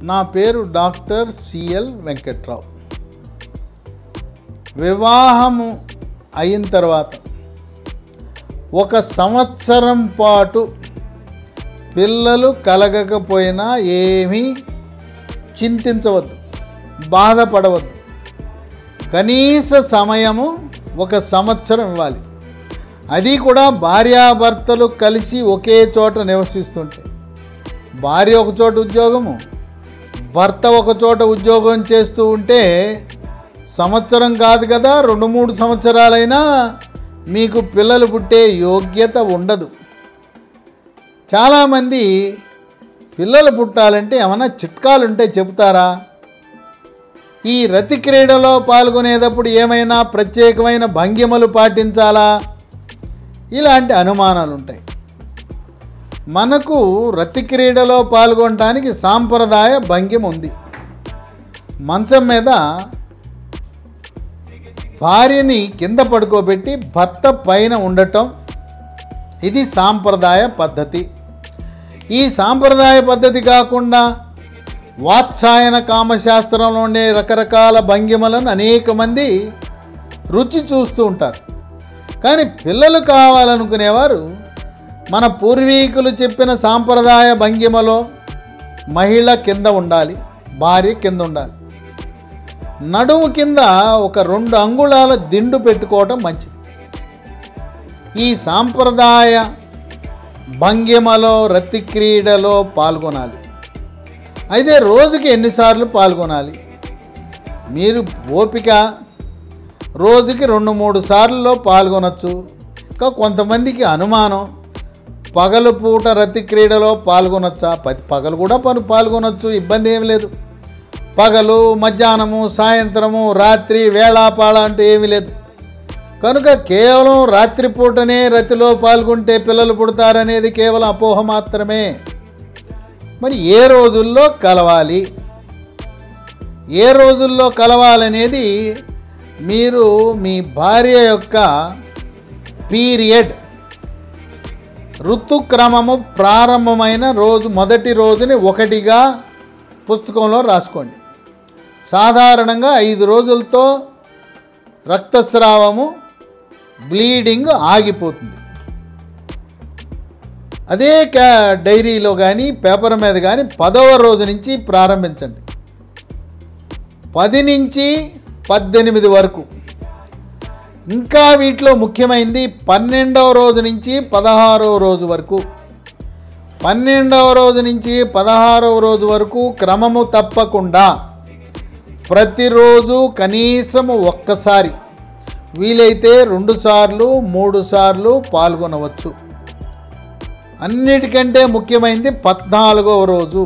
నా పేరు doctor CL Venkatrao. వివాహము అయిన తర్వాత 1 సంవత్సరం పాటు పిల్లలు కలగకపోయినా ఏమీ చింతించవద్దు, బాధపడవద్దు. కనీస సమయము 1 సంవత్సరం ఇవ్వాలి. అది కూడా భార్యాభర్తలు కలిసి ఒకే చోట నివసిస్తుంటే, భార్య ఒక చోట ఉద్యోగము, భర్త ఒక చోట ఉద్యోగం చేస్తూ ఉంటే సంవత్సరం కాదు కదా, 2-3 సంవత్సరాలైనా మీకు పిల్లలు పుట్టే యోగ్యత ఉండదు. చాలామంది పిల్లలు పుట్టాలంటే ఏమన్నా చిట్కాలుంటే చెబుతారా? ఈ రతి క్రీడలో పాల్గొనేటప్పుడు ఏమైనా ప్రత్యేకమైన భంగిమలు పాటించాలా? ఇలాంటి అనుమానాలు ఉంటాయి. మనకు రతి క్రీడలో పాల్గొనడానికి సాంప్రదాయ భంగిమ ఉంది. మంచం మీద భార్యని కింద పడుకోబెట్టి భర్త పైన ఉండటం, ఇది సాంప్రదాయ పద్ధతి. ఈ సాంప్రదాయ పద్ధతి కాకుండా వాత్సాయన కామశాస్త్రంలో ఉండే రకరకాల భంగిమలను అనేక మంది రుచి చూస్తూ ఉంటారు. కానీ పిల్లలు కావాలనుకునేవారు మన పూర్వీకులు చెప్పిన సాంప్రదాయ భంగిమలో మహిళ కింద ఉండాలి, భార్య కింద ఉండాలి. నడుము కింద ఒక 2 అంగుళాల దిండు పెట్టుకోవటం మంచిది. ఈ సాంప్రదాయ భంగిమలో రతి క్రీడలో పాల్గొనాలి. అయితే రోజుకి ఎన్నిసార్లు పాల్గొనాలి? మీరు ఓపిక రోజుకి 2-3 సార్లు పాల్గొనవచ్చు. ఇంకా కొంతమందికి అనుమానం, పగలు పూట రతి క్రీడలో పాల్గొనొచ్చా? పగలు కూడా పాల్గొనొచ్చు, ఇబ్బంది ఏమి లేదు. పగలు, మధ్యాహ్నము, సాయంత్రము, రాత్రి, వేళాపాళ అంటూ ఏమీ లేదు. కనుక కేవలం రాత్రిపూటనే రతిలో పాల్గొంటే పిల్లలు పుడతారనేది కేవలం అపోహ మాత్రమే. మరి ఏ రోజుల్లో కలవాలి, ఏ రోజుల్లో కలవాలనేది మీరు మీ భార్య యొక్క పీరియడ్ ఋతుక్రమము ప్రారంభమైన రోజు మొదటి రోజుని 1గా పుస్తకంలో రాసుకోండి. సాధారణంగా 5 రోజులతో రక్తస్రావము, బ్లీడింగ్ ఆగిపోతుంది. అదే డైరీలో కానీ పేపర్ మీద కానీ 10వ రోజు నుంచి ప్రారంభించండి. 10 నుంచి 18 వరకు. ఇంకా వీటిలో ముఖ్యమైనది 12వ రోజు నుంచి 16వ రోజు వరకు. 12వ రోజు నుంచి 16వ రోజు వరకు క్రమము తప్పకుండా ప్రతిరోజు కనీసము 1 సారి, వీలైతే 2 సార్లు 3 సార్లు పాల్గొనవచ్చు. అన్నిటికంటే ముఖ్యమైనది 14వ రోజు.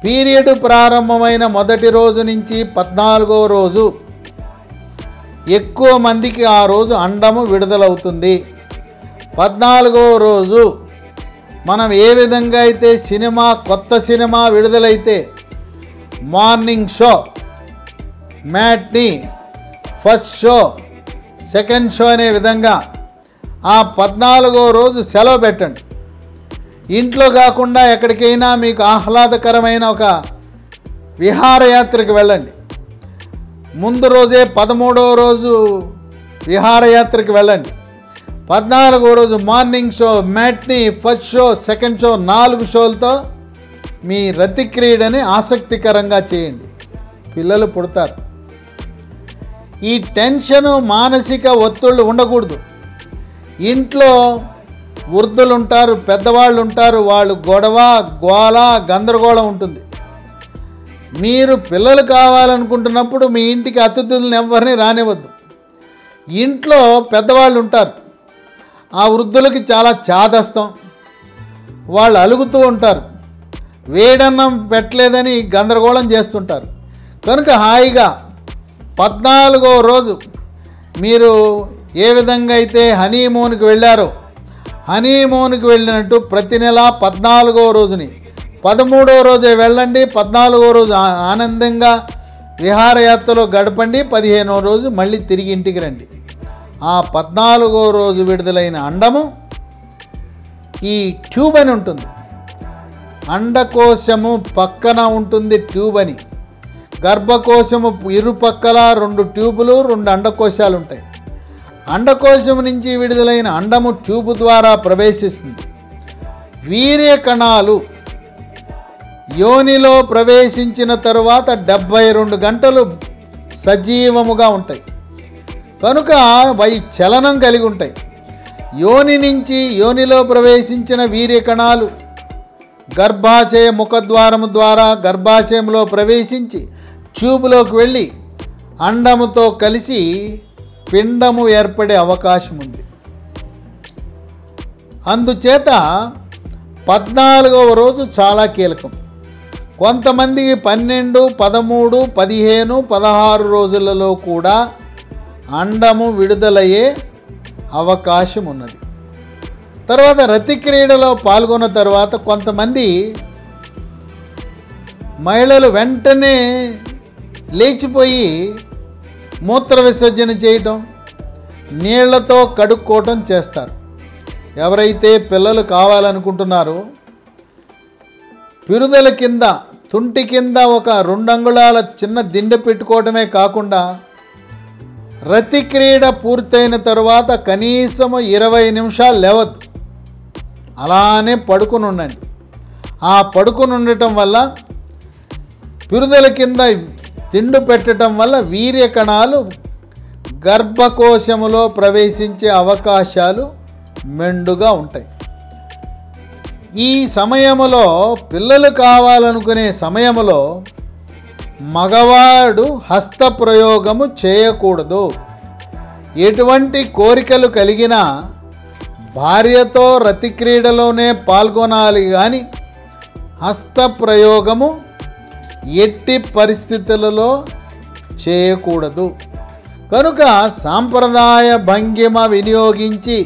పీరియడ్ ప్రారంభమైన మొదటి రోజు నుంచి 14వ రోజు ఎక్కువ మందికి ఆ రోజు అండము విడుదలవుతుంది. 14వ రోజు మనం ఏ విధంగా అయితే కొత్త సినిమా విడుదలైతే morning show, matinee, first show, second show అనే విధంగా ఆ 14వ రోజు సెలవు పెట్టండి. ఇంట్లో కాకుండా ఎక్కడికైనా మీకు ఆహ్లాదకరమైన ఒక విహారయాత్రకు వెళ్ళండి. ముందు రోజే 13వ రోజు విహారయాత్రకు వెళ్ళండి. 14వ రోజు morning show, matinee, first show, second show, 4 షోలతో మీ రతి క్రీడని ఆసక్తికరంగా చేయండి. పిల్లలు పుడతారు. ఈ టెన్షను, మానసిక ఒత్తిళ్ళు ఉండకూడదు. ఇంట్లో వృద్ధులు ఉంటారు, పెద్దవాళ్ళు ఉంటారు, వాళ్ళు గొడవ, గోల, గందరగోళం ఉంటుంది. మీరు పిల్లలు కావాలనుకుంటున్నప్పుడు మీ ఇంటికి అతిథులను ఎవరిని రానివ్వద్దు. ఇంట్లో పెద్దవాళ్ళు ఉంటారు, ఆ వృద్ధులకి చాలా చాదస్తం, వాళ్ళు అలుగుతూ ఉంటారు, వేడన్నం పెట్టలేదని గందరగోళం చేస్తుంటారు. కనుక హాయిగా 14వ రోజు మీరు ఏ విధంగా అయితే హనీమూన్కి వెళ్ళారో, హనీమూన్కి వెళ్ళినట్టు ప్రతి నెల 14వ రోజుని 13వ రోజే వెళ్ళండి. 14వ రోజు ఆనందంగా విహారయాత్రలో గడపండి. 15వ రోజు మళ్ళీ తిరిగి ఇంటికి రండి. ఆ 14వ రోజు విడుదలైన అండము ఈ ట్యూబ్ అని ఉంటుంది. అండకోశము పక్కన ఉంటుంది ట్యూబ్ అని. గర్భకోశము ఇరుపక్కల 2 ట్యూబులు 2 అండకోశాలు ఉంటాయి. అండకోశం నుంచి విడుదలైన అండము ట్యూబు ద్వారా ప్రవేశిస్తుంది. వీర్య కణాలు యోనిలో ప్రవేశించిన తరువాత 72 గంటలు సజీవముగా ఉంటాయి. కనుక అవి చలనం కలిగి ఉంటాయి. యోనిలో ప్రవేశించిన వీర్య కణాలు గర్భాశయ ముఖద్వారము ద్వారా గర్భాశయంలో ప్రవేశించి ట్యూబ్లోకి వెళ్ళి అండముతో కలిసి పిండము ఏర్పడే అవకాశం ఉంది. అందుచేత 14వ రోజు చాలా కీలకం. కొంతమందికి 12, 13, 15, 16 రోజులలో కూడా అండము విడుదలయ్యే అవకాశం ఉన్నది. తర్వాత రతిక్రీడలో పాల్గొన్న తర్వాత కొంతమంది మహిళలు వెంటనే లేచిపోయి మూత్ర విసర్జన చేయటం, నీళ్లతో కడుక్కోవటం చేస్తారు. ఎవరైతే పిల్లలు కావాలనుకుంటున్నారో పిరుదల కింద తుంటి కింద ఒక 2 అంగుళాల చిన్న దిండె పెట్టుకోవటమే కాకుండా రతిక్రీడ పూర్తయిన తరువాత కనీసం 20 నిమిషాలు లేవద్దు, అలానే పడుకుని ఉండండి. ఆ పడుకుని ఉండటం వల్ల పిరుదల కింద తిండు పెట్టడం వల్ల వీర్య కణాలు గర్భకోశములో ప్రవేశించే అవకాశాలు మెండుగా ఉంటాయి. ఈ సమయంలో పిల్లలు కావాలనుకునే సమయంలో మగవాడు హస్తప్రయోగము చేయకూడదు. ఎటువంటి కోరికలు కలిగినా భార్యతో రతిక్రీడలోనే పాల్గొనాలి కానీ హస్తప్రయోగము ఎట్టి పరిస్థితులలో చేయకూడదు. కనుక సాంప్రదాయ భంగిమ వినియోగించి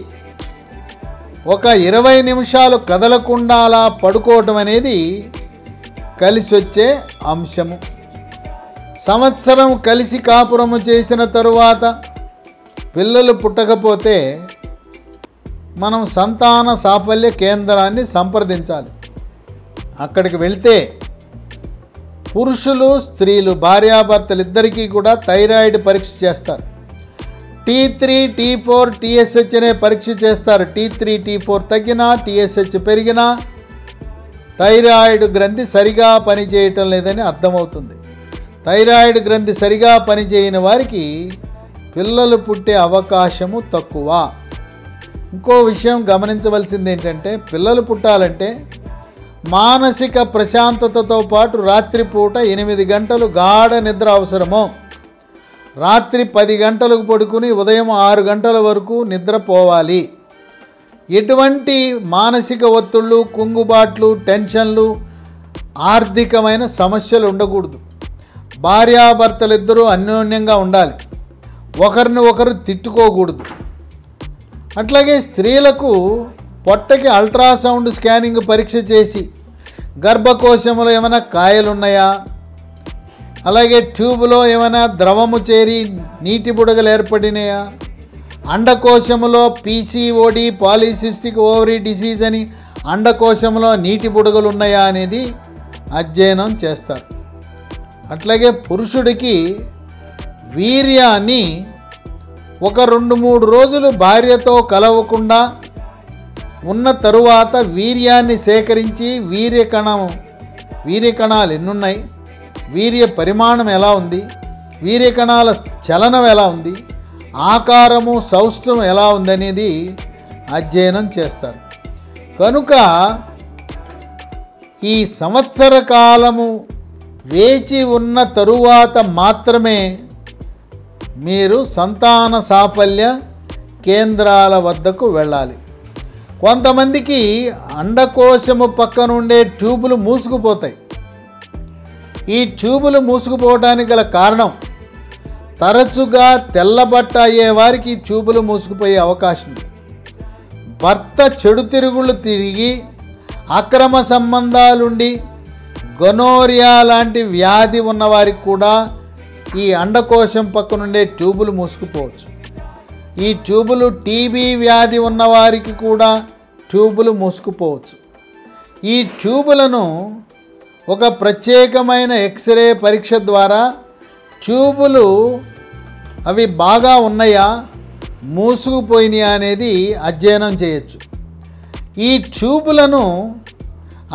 ఒక 20 నిమిషాలు కదలకుండా అలా పడుకోవటం అనేది కలిసి వచ్చే అంశము. సంవత్సరం కలిసి కాపురము చేసిన తరువాత పిల్లలు పుట్టకపోతే మనం సంతాన సాఫల్య కేంద్రాన్ని సంప్రదించాలి. అక్కడికి వెళ్తే పురుషులు స్త్రీలు భార్యాభర్తలు ఇద్దరికీ కూడా థైరాయిడ్ పరీక్ష చేస్తారు. T3, T4, TSH అనే పరీక్ష చేస్తారు. T3, T4 తగ్గినా TSH పెరిగినా థైరాయిడ్ గ్రంథి సరిగా పనిచేయటం లేదని అర్థమవుతుంది. థైరాయిడ్ గ్రంథి సరిగా పనిచేయని వారికి పిల్లలు పుట్టే అవకాశము తక్కువ. ఇంకో విషయం గమనించవలసింది ఏంటంటే పిల్లలు పుట్టాలంటే మానసిక ప్రశాంతతతో పాటు రాత్రిపూట 8 గంటలు గాఢ నిద్ర అవసరము. రాత్రి 10 గంటలకు పడుకుని ఉదయం 6 గంటల వరకు నిద్రపోవాలి. ఎటువంటి మానసిక ఒత్తిళ్ళు, కుంగుబాట్లు, టెన్షన్లు, ఆర్థికమైన సమస్యలు ఉండకూడదు. భార్యాభర్తలిద్దరూ అన్యోన్యంగా ఉండాలి. ఒకరిని ఒకరు తిట్టుకోకూడదు. అట్లాగే స్త్రీలకు పొట్టకి అల్ట్రాసౌండ్ స్కానింగ్ పరీక్ష చేసి గర్భకోశంలో ఏమైనా కాయలు ఉన్నాయా, అలాగే ట్యూబ్లో ఏమైనా ద్రవము చేరి నీటి బుడగలు ఏర్పడినాయా, అండకోశంలో PCOD పాలిసిస్టిక్ ఓవరీ డిసీజ్ అని అండకోశంలో నీటి బుడగలు ఉన్నాయా అనేది అధ్యయనం చేస్తారు. అట్లాగే పురుషుడికి వీర్యాన్ని ఒక 2-3 రోజులు భార్యతో కలవకుండా ఉన్న తరువాత వీర్యాన్ని సేకరించి వీర్య కణాలు ఎన్నున్నాయి, వీర్య పరిమాణం ఎలా ఉంది, వీర్య కణాల చలనం ఎలా ఉంది, ఆకారము సౌష్ఠవం ఎలా ఉందనేది అధ్యయనం చేస్తారు. కనుక ఈ సంవత్సర కాలము వేచి ఉన్న తరువాత మాత్రమే మీరు సంతాన సాఫల్య కేంద్రాల వద్దకు వెళ్ళాలి. కొంతమందికి అండకోశము పక్కన ఉండే ట్యూబులు మూసుకుపోతాయి. ఈ ట్యూబులు మూసుకుపోవడానికి గల కారణం తరచుగా తెల్లబట్ట అయ్యే వారికి ట్యూబులు మూసుకుపోయే అవకాశం ఉంది. భర్త చెడు తిరుగుళ్ళు తిరిగి అక్రమ సంబంధాలుండి గొనోరియా లాంటి వ్యాధి ఉన్నవారికి కూడా ఈ అండకోశం పక్కనుండే ట్యూబులు మూసుకుపోవచ్చు. ఈ ట్యూబులు టీబీ వ్యాధి ఉన్నవారికి కూడా ట్యూబులు మూసుకుపోవచ్చు. ఈ ట్యూబులను ఒక ప్రత్యేకమైన ఎక్స్రే పరీక్ష ద్వారా ట్యూబులు అవి బాగా ఉన్నాయా మూసుకుపోయినాయా అనేది అధ్యయనం చేయొచ్చు. ఈ ట్యూబులను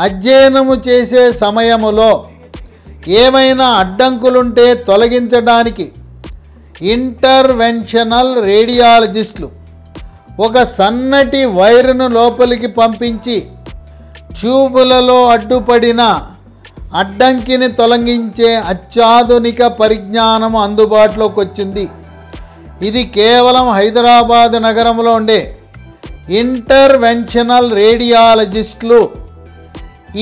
అధ్యయనము చేసే సమయములో ఏమైనా అడ్డంకులుంటే తొలగించడానికి ఇంటర్వెన్షనల్ రేడియాలజిస్టులు ఒక సన్నటి వైరును లోపలికి పంపించి ట్యూబులలో అడ్డుపడిన అడ్డంకిని తొలగించే అత్యాధునిక పరిజ్ఞానం అందుబాటులోకి వచ్చింది. ఇది కేవలం హైదరాబాద్ నగరంలో ఉండే ఇంటర్వెన్షనల్ రేడియాలజిస్టులు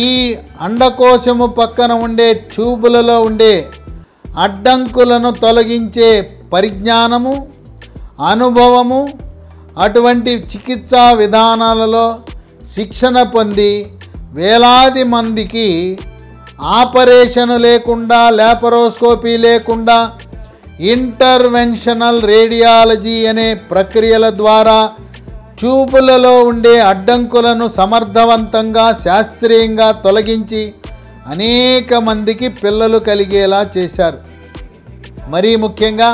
ఈ అండకోశము పక్కన ఉండే ట్యూబులలో ఉండే అడ్డంకులను తొలగించే పరిజ్ఞానము, అనుభవము, అటువంటి చికిత్సా విధానాలలో శిక్షణ పొంది వేలాది మందికి ఆపరేషన్ లేకుండా, లాపరోస్కోపీ లేకుండా ఇంటర్వెన్షనల్ రేడియాలజీ అనే ప్రక్రియల ద్వారా ట్యూబులలో ఉండే అడ్డంకులను సమర్థవంతంగా శాస్త్రీయంగా తొలగించి అనేక మందికి పిల్లలు కలిగేలా చేశారు. మరీ ముఖ్యంగా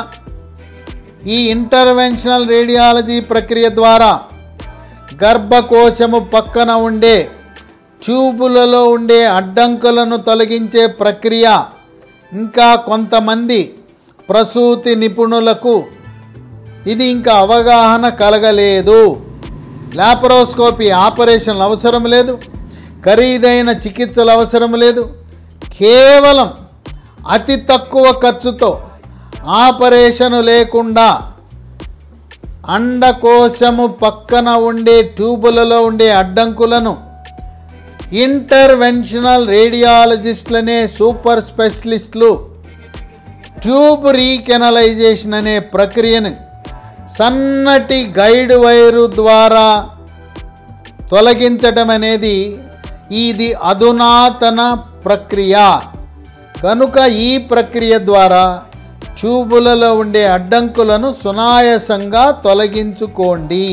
ఈ ఇంటర్వెన్షనల్ రేడియాలజీ ప్రక్రియ ద్వారా గర్భకోశము పక్కన ఉండే ట్యూబులలో ఉండే అడ్డంకులను తొలగించే ప్రక్రియ ఇంకా కొంతమంది ప్రసూతి నిపుణులకు ఇది ఇంకా అవగాహన కలగలేదు. లాపరోస్కోపీ ఆపరేషన్లు అవసరం లేదు, ఖరీదైన చికిత్సలు అవసరం లేదు. కేవలం అతి తక్కువ ఖర్చుతో ఆపరేషను లేకుండా అండకోశము పక్కన ఉండే ట్యూబులలో ఉండే అడ్డంకులను ఇంటర్వెన్షనల్ రేడియాలజిస్టులనే సూపర్ స్పెషలిస్టులు ట్యూబ్ రీకెనలైజేషన్ అనే ప్రక్రియను సన్నటి గైడ్ వైరు ద్వారా తొలగించటం అనేది ఇది అధునాతన ప్రక్రియ. కనుక ఈ ప్రక్రియ ద్వారా ట్యూబులలో ఉండే అడ్డంకులను సునాయాసంగా తొలగించుకోండి.